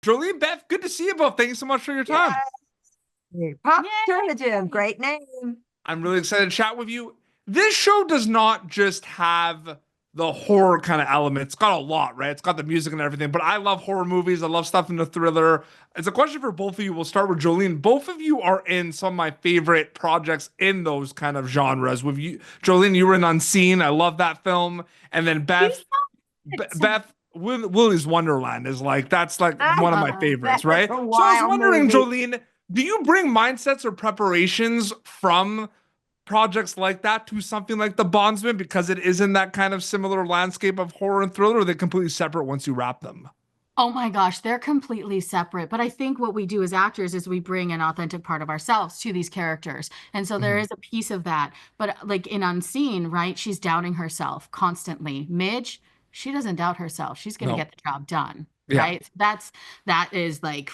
Jolene, Beth, good to see you both. Thank you so much for your time. Pop Alternative, great name. I'm really excited to chat with you. This show does not just have the horror kind of element. It's got a lot, right? It's got the music and everything, but I love horror movies. I love stuff in the thriller. It's a question for both of you. We'll start with Jolene. Both of you are in some of my favorite projects in those kind of genres. With you, Jolene, you were in Unseen. I love that film. And then Beth, Willy's Wonderland is like, that's like one of my favorites, right? So I was wondering, Jolene, do you bring mindsets or preparations from projects like that to something like The Bondsman because it is in that kind of similar landscape of horror and thriller, or are they completely separate once you wrap them? Oh my gosh, they're completely separate. But I think what we do as actors is we bring an authentic part of ourselves to these characters. And so there is a piece of that. But like in Unseen, right? She's doubting herself constantly. Midge, she doesn't doubt herself. She's going to get the job done. Yeah. Right. That is like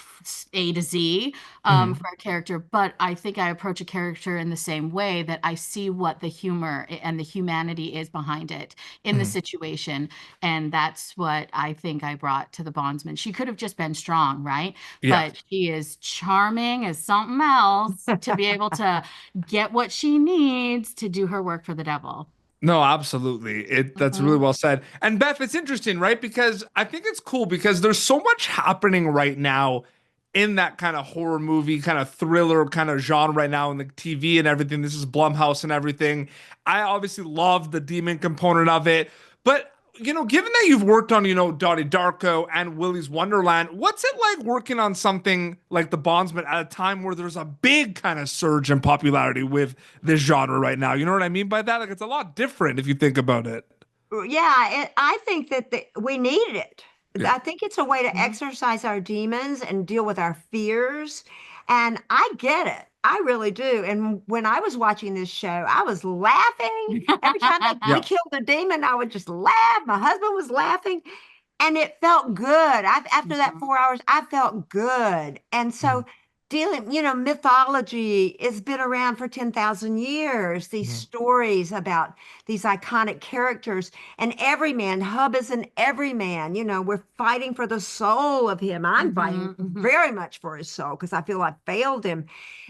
A to Z for a character. But I think I approach a character in the same way, that I see what the humor and the humanity is behind it in the situation. And that's what I think I brought to the Bondsman. She could have just been strong, right? Yeah. But she is charming as something else to be able to get what she needs to do her work for the devil. No, absolutely. That's really well said. And Beth, it's interesting, right? Because I think it's cool because there's so much happening right now in that kind of horror movie, kind of thriller kind of genre right now in the TV and everything. This is Blumhouse and everything. I obviously love the demon component of it. But, given that you've worked on, Donnie Darko and Willy's Wonderland, what's it like working on something like The Bondsman at a time where there's a big kind of surge in popularity with this genre right now? You know what I mean by that? Like, it's a lot different if you think about it. Yeah, I think that we needed it. Yeah. I think it's a way to exercise our demons and deal with our fears. And I get it. I really do. And when I was watching this show, I was laughing. Every time we killed a demon, I would just laugh. My husband was laughing. And it felt good. After that 4 hours, I felt good. And so mythology has been around for 10,000 years. These stories about these iconic characters, and everyman, Hub is an everyman. We're fighting for the soul of him. I'm fighting very much for his soul because I feel I failed him.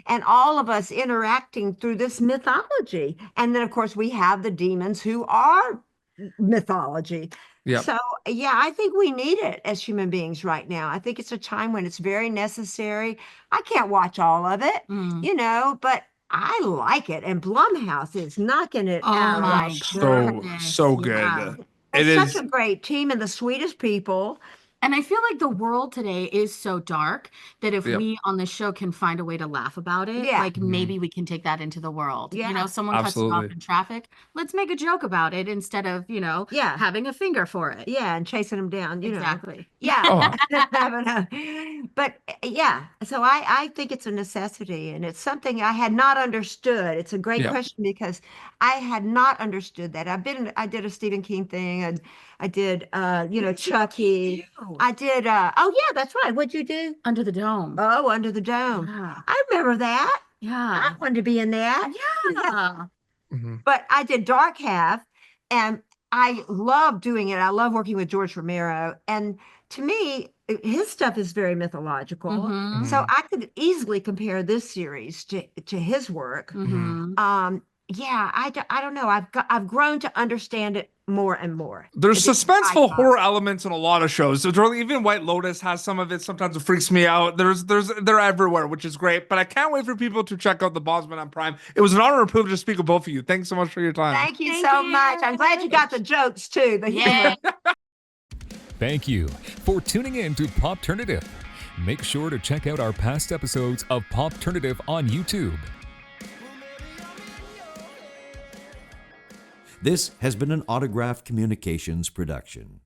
And all of us interacting through this mythology. And then, of course, we have the demons who are mythology. Yeah. So, I think we need it as human beings right now. I think it's a time when it's very necessary. I can't watch all of it, but I like it. And Blumhouse is knocking it out. My So good. Yeah. It It's is such a great team and the sweetest people. And I feel like the world today is so dark that if we on the show can find a way to laugh about it, like maybe we can take that into the world. Yeah. Someone cuts you off in traffic. Let's make a joke about it instead of, having a finger for it. Yeah, and chasing them down. Exactly. Yeah. But so I think it's a necessity, and it's something I had not understood. It's a great question because I had not understood that. I did a Stephen King thing, and I did, Chucky. I did, that's right. What'd you do? Under the Dome. Oh, Under the Dome. Yeah. I remember that. Yeah. I wanted to be in that. Yeah. But I did Dark Half, and I love doing it. I love working with George Romero. And to me, his stuff is very mythological. So I could easily compare this series to his work. I don't know. I've grown to understand it more and more. There's suspenseful horror elements in a lot of shows. So even White Lotus has some of it. Sometimes it freaks me out. They're everywhere, which is great. But I can't wait for people to check out The Bondsman on Prime. It was an honor and privilege to speak with both of you. Thanks so much for your time. Thank you so much. I'm glad you got the jokes too. Thank you for tuning in to Popternative. Make sure to check out our past episodes of Popternative on YouTube. This has been an Autograph Communications production.